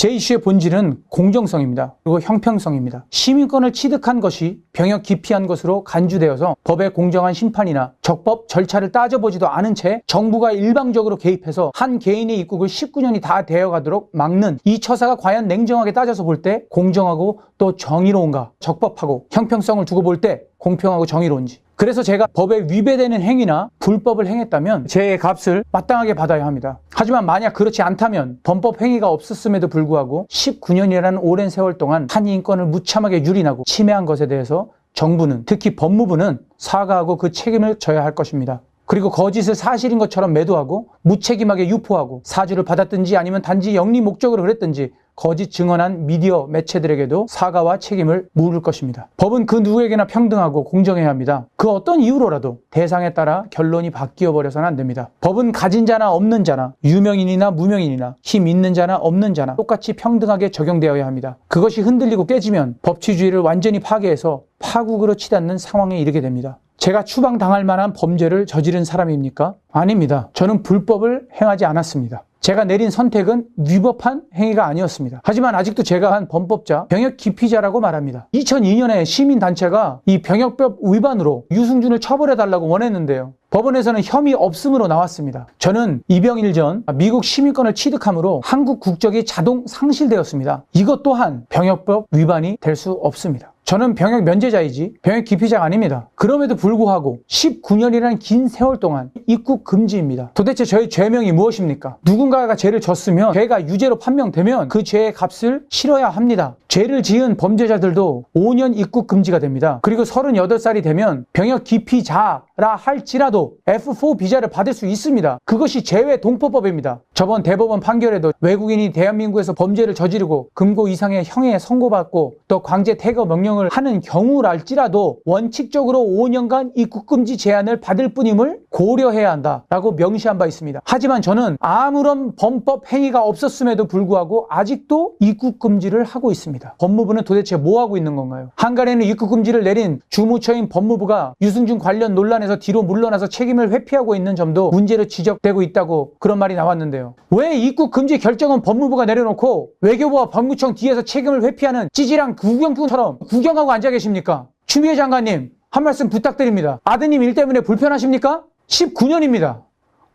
제 이슈의 본질은 공정성입니다. 그리고 형평성입니다. 시민권을 취득한 것이 병역 기피한 것으로 간주되어서 법의 공정한 심판이나 적법 절차를 따져보지도 않은 채 정부가 일방적으로 개입해서 한 개인의 입국을 19년이 다 되어가도록 막는 이 처사가 과연 냉정하게 따져서 볼 때 공정하고 또 정의로운가, 적법하고 형평성을 두고 볼 때 공평하고 정의로운지. 그래서 제가 법에 위배되는 행위나 불법을 행했다면 제 값을 마땅하게 받아야 합니다. 하지만 만약 그렇지 않다면 범법 행위가 없었음에도 불구하고 19년이라는 오랜 세월 동안 한 인권을 무참하게 유린하고 침해한 것에 대해서 정부는, 특히 법무부는 사과하고 그 책임을 져야 할 것입니다. 그리고 거짓을 사실인 것처럼 매도하고 무책임하게 유포하고 사주를 받았든지 아니면 단지 영리 목적으로 그랬든지 거짓 증언한 미디어 매체들에게도 사과와 책임을 물을 것입니다. 법은 그 누구에게나 평등하고 공정해야 합니다. 그 어떤 이유로라도 대상에 따라 결론이 바뀌어 버려서는 안 됩니다. 법은 가진 자나 없는 자나 유명인이나 무명인이나 힘 있는 자나 없는 자나 똑같이 평등하게 적용되어야 합니다. 그것이 흔들리고 깨지면 법치주의를 완전히 파괴해서 파국으로 치닫는 상황에 이르게 됩니다. 제가 추방당할 만한 범죄를 저지른 사람입니까? 아닙니다. 저는 불법을 행하지 않았습니다. 제가 내린 선택은 위법한 행위가 아니었습니다. 하지만 아직도 제가 한 범법자, 병역 기피자라고 말합니다. 2002년에 시민단체가 이 병역법 위반으로 유승준을 처벌해달라고 원했는데요. 법원에서는 혐의 없음으로 나왔습니다. 저는 입영일 전 미국 시민권을 취득함으로 한국 국적이 자동 상실되었습니다. 이것 또한 병역법 위반이 될 수 없습니다. 저는 병역 면제자이지 병역 기피자가 아닙니다. 그럼에도 불구하고 19년이라는 긴 세월 동안 입국 금지입니다. 도대체 저의 죄명이 무엇입니까? 누군가가 죄를 졌으면 죄가 유죄로 판명되면 그 죄의 값을 치러야 합니다. 죄를 지은 범죄자들도 5년 입국 금지가 됩니다. 그리고 38살이 되면 병역 기피자라 할지라도 F4 비자를 받을 수 있습니다. 그것이 재외 동포법입니다. 저번 대법원 판결에도 외국인이 대한민국에서 범죄를 저지르고 금고 이상의 형에 선고받고 또 강제 퇴거 명령을 하는 경우랄지라도 원칙적으로 5년간 입국금지 제한을 받을 뿐임을 고려해야 한다라고 명시한 바 있습니다. 하지만 저는 아무런 범법 행위가 없었음에도 불구하고 아직도 입국금지를 하고 있습니다. 법무부는 도대체 뭐 하고 있는 건가요? 한간에는 입국금지를 내린 주무처인 법무부가 유승준 관련 논란에서 뒤로 물러나서 책임을 회피하고 있는 점도 문제로 지적되고 있다고 그런 말이 나왔는데요. 왜 입국금지 결정은 법무부가 내려놓고 외교부와 법무청 뒤에서 책임을 회피하는 찌질한 구경꾼처럼 구경하고 앉아 계십니까? 추미애 장관님, 한 말씀 부탁드립니다. 아드님 일 때문에 불편하십니까? 19년입니다.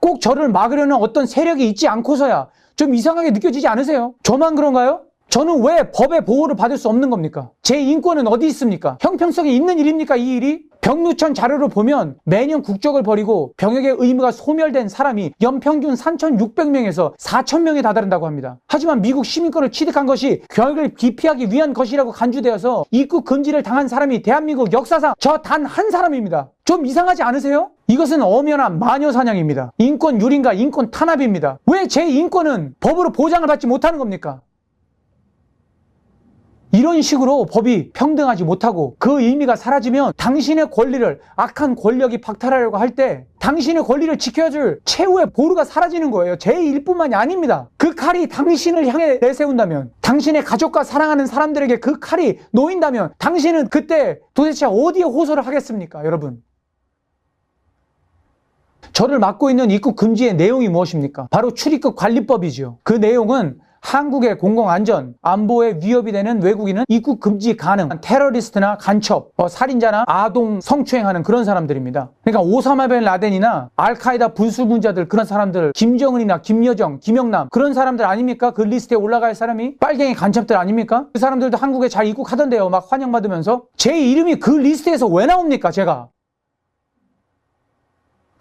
꼭 저를 막으려는 어떤 세력이 있지 않고서야 좀 이상하게 느껴지지 않으세요? 저만 그런가요? 저는 왜 법의 보호를 받을 수 없는 겁니까? 제 인권은 어디 있습니까? 형평성이 있는 일입니까, 이 일이? 병무청 자료를 보면 매년 국적을 버리고 병역의 의무가 소멸된 사람이 연평균 3,600명에서 4,000명에 다다른다고 합니다. 하지만 미국 시민권을 취득한 것이 병역을 기피하기 위한 것이라고 간주되어서 입국 금지를 당한 사람이 대한민국 역사상 저 단 한 사람입니다. 좀 이상하지 않으세요? 이것은 엄연한 마녀사냥입니다. 인권 유린과 인권 탄압입니다. 왜 제 인권은 법으로 보장을 받지 못하는 겁니까? 이런 식으로 법이 평등하지 못하고 그 의미가 사라지면 당신의 권리를 악한 권력이 박탈하려고 할 때 당신의 권리를 지켜줄 최후의 보루가 사라지는 거예요. 제 일뿐만이 아닙니다. 그 칼이 당신을 향해 내세운다면, 당신의 가족과 사랑하는 사람들에게 그 칼이 놓인다면 당신은 그때 도대체 어디에 호소를 하겠습니까, 여러분? 저를 막고 있는 입국 금지의 내용이 무엇입니까? 바로 출입국 관리법이죠. 그 내용은 한국의 공공안전, 안보에 위협이 되는 외국인은 입국 금지 가능. 테러리스트나 간첩, 살인자나 아동 성추행하는 그런 사람들입니다. 그러니까 오사마 빈 라덴이나 알카에다 분수분자들 그런 사람들, 김정은이나 김여정, 김영남 그런 사람들 아닙니까? 그 리스트에 올라갈 사람이 빨갱이 간첩들 아닙니까? 그 사람들도 한국에 잘 입국하던데요. 막 환영받으면서. 제 이름이 그 리스트에서 왜 나옵니까, 제가?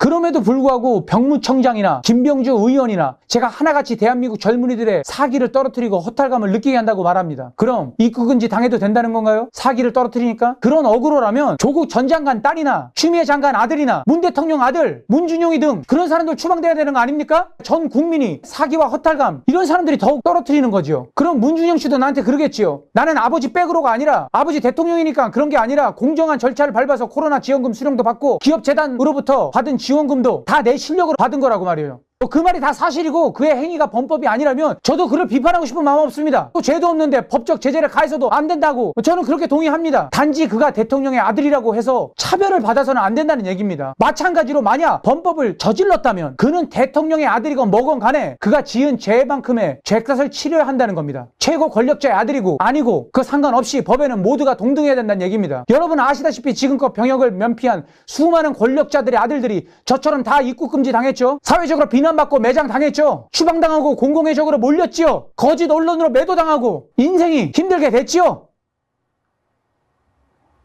그럼에도 불구하고 병무청장이나 김병주 의원이나 제가 하나같이 대한민국 젊은이들의 사기를 떨어뜨리고 허탈감을 느끼게 한다고 말합니다. 그럼 입국금지 당해도 된다는 건가요? 사기를 떨어뜨리니까? 그런 억울하라면 조국 전 장관 딸이나 추미애 장관 아들이나 문 대통령 아들, 문준용이 등 그런 사람들 추방돼야 되는 거 아닙니까? 전 국민이 사기와 허탈감 이런 사람들이 더욱 떨어뜨리는 거죠. 그럼 문준용 씨도 나한테 그러겠지요. 나는 아버지 백으로가 아니라 아버지 대통령이니까 그런 게 아니라 공정한 절차를 밟아서 코로나 지원금 수령도 받고 기업재단으로부터 받은 지원금도 다 내 실력으로 받은 거라고 말이에요. 그 말이 다 사실이고 그의 행위가 범법이 아니라면 저도 그를 비판하고 싶은 마음 없습니다. 또 죄도 없는데 법적 제재를 가해서도 안 된다고 저는 그렇게 동의합니다. 단지 그가 대통령의 아들이라고 해서 차별을 받아서는 안 된다는 얘기입니다. 마찬가지로 만약 범법을 저질렀다면 그는 대통령의 아들이건 뭐건 간에 그가 지은 죄만큼의 죄값을 치러야 한다는 겁니다. 최고 권력자의 아들이고 아니고 그 상관없이 법에는 모두가 동등해야 된다는 얘기입니다. 여러분 아시다시피 지금껏 병역을 면피한 수많은 권력자들의 아들들이 저처럼 다 입국 금지 당했죠. 사회적으로 비난받고 매장당했죠. 추방당하고 공공의적으로 몰렸지요. 거짓 언론으로 매도당하고 인생이 힘들게 됐지요.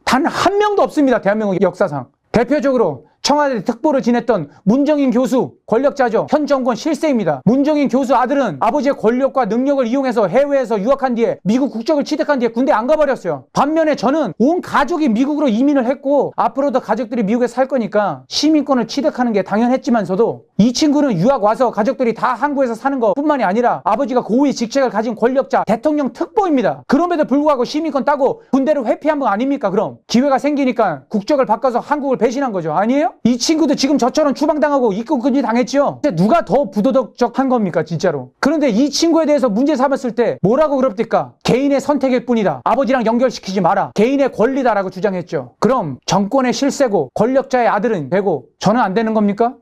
단 한 명도 없습니다. 대한민국 역사상. 대표적으로 청와대 특보를 지냈던 문정인 교수, 권력자죠. 현 정권 실세입니다. 문정인 교수 아들은 아버지의 권력과 능력을 이용해서 해외에서 유학한 뒤에 미국 국적을 취득한 뒤에 군대 안 가버렸어요. 반면에 저는 온 가족이 미국으로 이민을 했고 앞으로도 가족들이 미국에 살 거니까 시민권을 취득하는 게 당연했지만서도 이 친구는 유학 와서 가족들이 다 한국에서 사는 것뿐만이 아니라 아버지가 고위 직책을 가진 권력자 대통령 특보입니다. 그럼에도 불구하고 시민권 따고 군대를 회피한 거 아닙니까? 그럼 기회가 생기니까 국적을 바꿔서 한국을 배신한 거죠. 아니에요? 이 친구도 지금 저처럼 추방당하고 입국 금지 당했죠. 누가 더 부도덕적한 겁니까 진짜로. 그런데 이 친구에 대해서 문제 삼았을 때 뭐라고 그럽니까? 개인의 선택일 뿐이다. 아버지랑 연결시키지 마라. 개인의 권리다라고 주장했죠. 그럼 정권의 실세고 권력자의 아들은 되고 저는 안 되는 겁니까?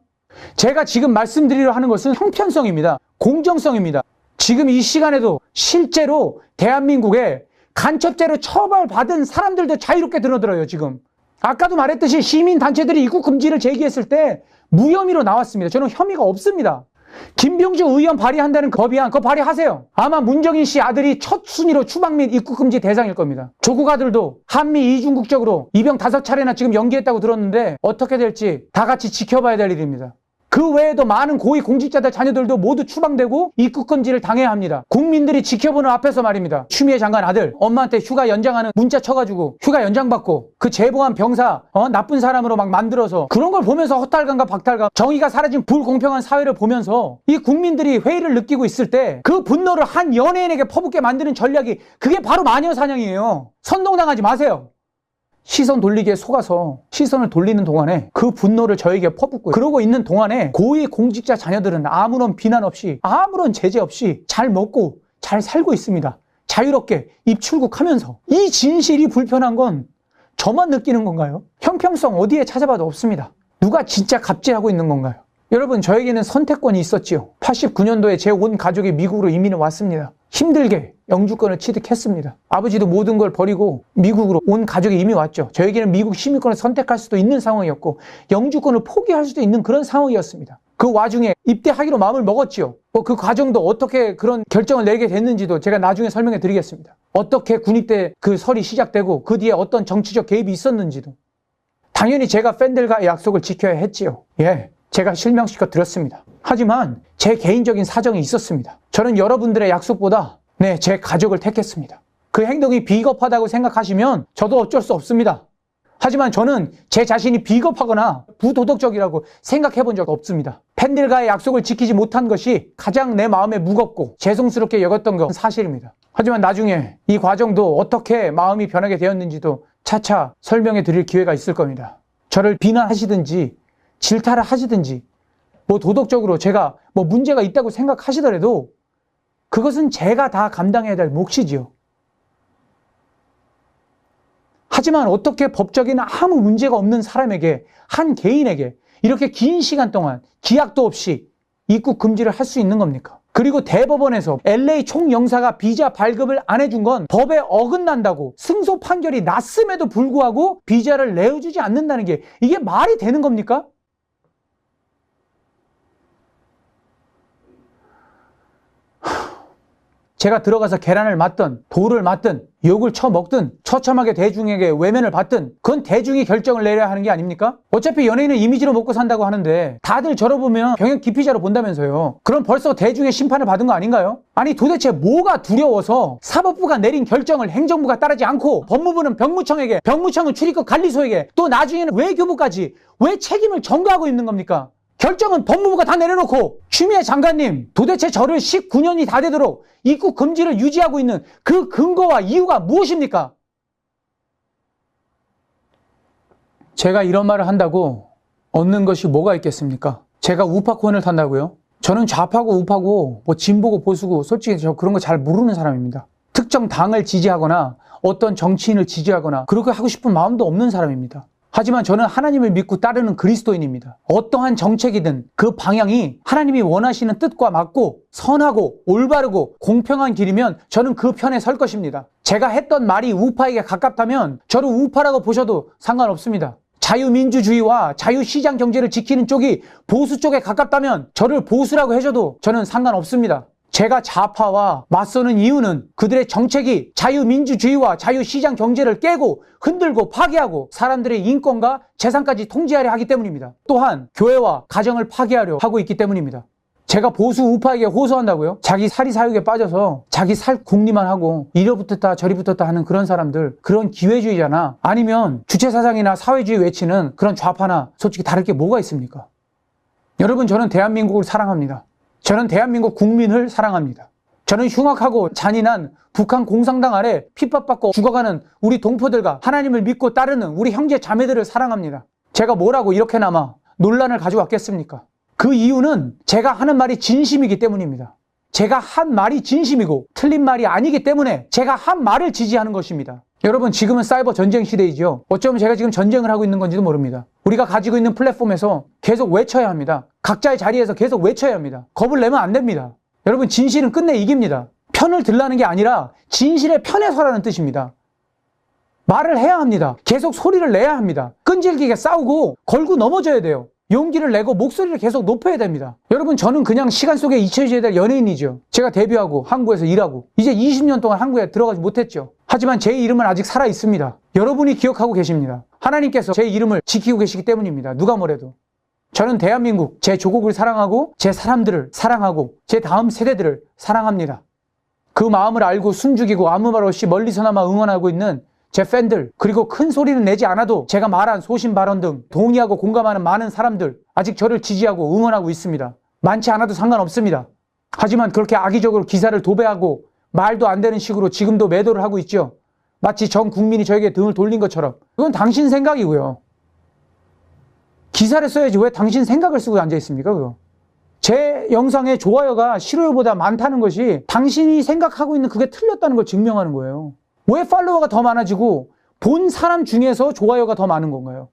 제가 지금 말씀드리려 하는 것은 형편성입니다. 공정성입니다. 지금 이 시간에도 실제로 대한민국에 간첩죄로 처벌받은 사람들도 자유롭게 드러들어요 지금. 아까도 말했듯이 시민단체들이 입국 금지를 제기했을 때 무혐의로 나왔습니다. 저는 혐의가 없습니다. 김병주 의원 발의한다는 법이안 그거 발의하세요. 아마 문정인 씨 아들이 첫 순위로 추방 및 입국 금지 대상일 겁니다. 조국 아들도 한미 이중국적으로 입영 5차례나 지금 연기했다고 들었는데 어떻게 될지 다 같이 지켜봐야 될 일입니다. 그 외에도 많은 고위 공직자들 자녀들도 모두 추방되고 입국 금지를 당해야 합니다. 국민들이 지켜보는 앞에서 말입니다. 추미애 장관 아들 엄마한테 휴가 연장하는 문자 쳐가지고 휴가 연장받고 그 제보한 병사 나쁜 사람으로 막 만들어서 그런 걸 보면서 허탈감과 박탈감 정의가 사라진 불공평한 사회를 보면서 이 국민들이 회의를 느끼고 있을 때 그 분노를 한 연예인에게 퍼붓게 만드는 전략이 그게 바로 마녀사냥이에요. 선동당하지 마세요. 시선 돌리기에 속아서 시선을 돌리는 동안에 그 분노를 저에게 퍼붓고 그러고 있는 동안에 고위 공직자 자녀들은 아무런 비난 없이 아무런 제재 없이 잘 먹고 잘 살고 있습니다. 자유롭게 입출국하면서. 이 진실이 불편한 건 저만 느끼는 건가요? 형평성 어디에 찾아봐도 없습니다. 누가 진짜 갑질하고 있는 건가요? 여러분 저에게는 선택권이 있었지요. 89년도에 제 온 가족이 미국으로 이민을 왔습니다. 힘들게 영주권을 취득했습니다. 아버지도 모든 걸 버리고 미국으로 온 가족이 이미 왔죠. 저에게는 미국 시민권을 선택할 수도 있는 상황이었고 영주권을 포기할 수도 있는 그런 상황이었습니다. 그 와중에 입대하기로 마음을 먹었지요. 그 과정도 어떻게 그런 결정을 내게 됐는지도 제가 나중에 설명해 드리겠습니다. 어떻게 군입대 그 설이 시작되고 그 뒤에 어떤 정치적 개입이 있었는지도. 당연히 제가 팬들과의 약속을 지켜야 했지요. 제가 실명시켜 드렸습니다. 하지만 제 개인적인 사정이 있었습니다. 저는 여러분들의 약속보다 제 가족을 택했습니다. 그 행동이 비겁하다고 생각하시면 저도 어쩔 수 없습니다. 하지만 저는 제 자신이 비겁하거나 부도덕적이라고 생각해 본 적 없습니다. 팬들과의 약속을 지키지 못한 것이 가장 내 마음에 무겁고 죄송스럽게 여겼던 건 사실입니다. 하지만 나중에 이 과정도 어떻게 마음이 변하게 되었는지도 차차 설명해 드릴 기회가 있을 겁니다. 저를 비난하시든지 질타를 하시든지 도덕적으로 제가 문제가 있다고 생각하시더라도 그것은 제가 다 감당해야 될 몫이지요. 하지만 어떻게 법적인 아무 문제가 없는 사람에게, 한 개인에게 이렇게 긴 시간 동안 기약도 없이 입국 금지를 할 수 있는 겁니까? 그리고 대법원에서 LA 총영사가 비자 발급을 안 해준 건 법에 어긋난다고 승소 판결이 났음에도 불구하고 비자를 내어주지 않는다는 게 이게 말이 되는 겁니까? 제가 들어가서 계란을 맞든 돌을 맞든 욕을 쳐먹든 처참하게 대중에게 외면을 받든 그건 대중이 결정을 내려야 하는 게 아닙니까? 어차피 연예인은 이미지로 먹고 산다고 하는데 다들 저를 보면 병역 기피자로 본다면서요. 그럼 벌써 대중의 심판을 받은 거 아닌가요? 아니 도대체 뭐가 두려워서 사법부가 내린 결정을 행정부가 따르지 않고 법무부는 병무청에게, 병무청은 출입국 관리소에게, 또 나중에는 외교부까지 왜 책임을 전가하고 있는 겁니까? 결정은 법무부가 다 내려놓고 추미애 장관님 도대체 저를 19년이 다 되도록 입국 금지를 유지하고 있는 그 근거와 이유가 무엇입니까? 제가 이런 말을 한다고 얻는 것이 뭐가 있겠습니까? 제가 우파콘을 탄다고요? 저는 좌파고 우파고 뭐 진보고 보수고 솔직히 저 그런 거 잘 모르는 사람입니다. 특정 당을 지지하거나 어떤 정치인을 지지하거나 그렇게 하고 싶은 마음도 없는 사람입니다. 하지만 저는 하나님을 믿고 따르는 그리스도인입니다. 어떠한 정책이든 그 방향이 하나님이 원하시는 뜻과 맞고 선하고 올바르고 공평한 길이면 저는 그 편에 설 것입니다. 제가 했던 말이 우파에게 가깝다면 저를 우파라고 보셔도 상관없습니다. 자유민주주의와 자유시장 경제를 지키는 쪽이 보수 쪽에 가깝다면 저를 보수라고 해줘도 저는 상관없습니다. 제가 좌파와 맞서는 이유는 그들의 정책이 자유민주주의와 자유시장 경제를 깨고 흔들고 파괴하고 사람들의 인권과 재산까지 통제하려 하기 때문입니다. 또한 교회와 가정을 파괴하려 하고 있기 때문입니다. 제가 보수 우파에게 호소한다고요? 자기 사리사욕에 빠져서 자기 살 궁리만 하고 이리 붙었다 저리 붙었다 하는 그런 사람들, 그런 기회주의자나 아니면 주체사상이나 사회주의 외치는 그런 좌파나 솔직히 다를 게 뭐가 있습니까? 여러분, 저는 대한민국을 사랑합니다. 저는 대한민국 국민을 사랑합니다. 저는 흉악하고 잔인한 북한 공산당 아래 핍박받고 죽어가는 우리 동포들과 하나님을 믿고 따르는 우리 형제 자매들을 사랑합니다. 제가 뭐라고 이렇게나마 논란을 가져왔겠습니까? 그 이유는 제가 하는 말이 진심이기 때문입니다. 제가 한 말이 진심이고 틀린 말이 아니기 때문에 제가 한 말을 지지하는 것입니다. 여러분, 지금은 사이버 전쟁 시대이죠. 어쩌면 제가 지금 전쟁을 하고 있는 건지도 모릅니다. 우리가 가지고 있는 플랫폼에서 계속 외쳐야 합니다. 각자의 자리에서 계속 외쳐야 합니다. 겁을 내면 안 됩니다. 여러분, 진실은 끝내 이깁니다. 편을 들라는 게 아니라 진실의 편에 서라는 뜻입니다. 말을 해야 합니다. 계속 소리를 내야 합니다. 끈질기게 싸우고 걸고 넘어져야 돼요. 용기를 내고 목소리를 계속 높여야 됩니다. 여러분, 저는 그냥 시간 속에 잊혀져야 될 연예인이죠. 제가 데뷔하고 한국에서 일하고 이제 20년 동안 한국에 들어가지 못했죠. 하지만 제 이름은 아직 살아 있습니다. 여러분이 기억하고 계십니다. 하나님께서 제 이름을 지키고 계시기 때문입니다. 누가 뭐래도. 저는 대한민국, 제 조국을 사랑하고 제 사람들을 사랑하고 제 다음 세대들을 사랑합니다. 그 마음을 알고 숨죽이고 아무 말 없이 멀리서나마 응원하고 있는 제 팬들, 그리고 큰 소리는 내지 않아도 제가 말한 소신 발언 등 동의하고 공감하는 많은 사람들, 아직 저를 지지하고 응원하고 있습니다. 많지 않아도 상관없습니다. 하지만 그렇게 악의적으로 기사를 도배하고 말도 안 되는 식으로 지금도 매도를 하고 있죠. 마치 전 국민이 저에게 등을 돌린 것처럼. 그건 당신 생각이고요. 기사를 써야지 왜 당신 생각을 쓰고 앉아 있습니까? 그거. 제 영상의 좋아요가 싫어요보다 많다는 것이 당신이 생각하고 있는 그게 틀렸다는 걸 증명하는 거예요. 왜 팔로워가 더 많아지고 본 사람 중에서 좋아요가 더 많은 건가요?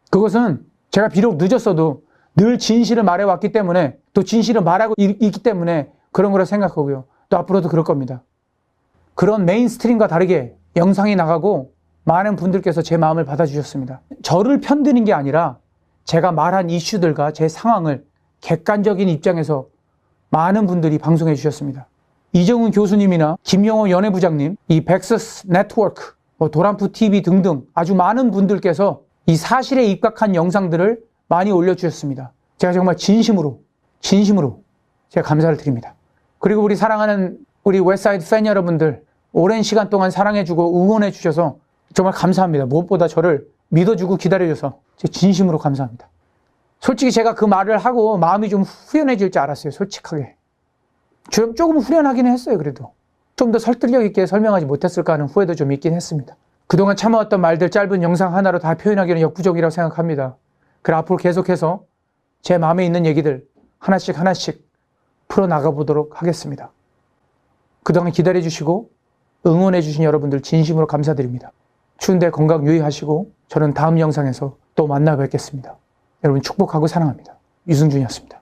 그것은 제가 비록 늦었어도 늘 진실을 말해왔기 때문에, 또 진실을 말하고 있기 때문에 그런 거라 생각하고요. 또 앞으로도 그럴 겁니다. 그런 메인스트림과 다르게 영상이 나가고 많은 분들께서 제 마음을 받아주셨습니다. 저를 편드는 게 아니라 제가 말한 이슈들과 제 상황을 객관적인 입장에서 많은 분들이 방송해 주셨습니다. 이정훈 교수님이나 김영호 연예부장님, 이 백서스 네트워크, 도란프 TV 등등 아주 많은 분들께서 이 사실에 입각한 영상들을 많이 올려주셨습니다. 제가 정말 진심으로 제가 감사를 드립니다. 그리고 우리 사랑하는 우리 웨스트사이드 팬 여러분들, 오랜 시간 동안 사랑해주고 응원해주셔서 정말 감사합니다. 무엇보다 저를 믿어주고 기다려줘서 진심으로 감사합니다. 솔직히 제가 그 말을 하고 마음이 좀 후련해질 줄 알았어요. 솔직하게. 조금 후련하긴 했어요. 그래도 좀 더 설득력 있게 설명하지 못했을까 하는 후회도 좀 있긴 했습니다. 그동안 참아왔던 말들 짧은 영상 하나로 다 표현하기는 역부족이라고 생각합니다. 그래, 앞으로 계속해서 제 마음에 있는 얘기들 하나씩 풀어나가 보도록 하겠습니다. 그동안 기다려주시고 응원해주신 여러분들 진심으로 감사드립니다. 추운데 건강 유의하시고 저는 다음 영상에서 또 만나 뵙겠습니다. 여러분 축복하고 사랑합니다. 유승준이었습니다.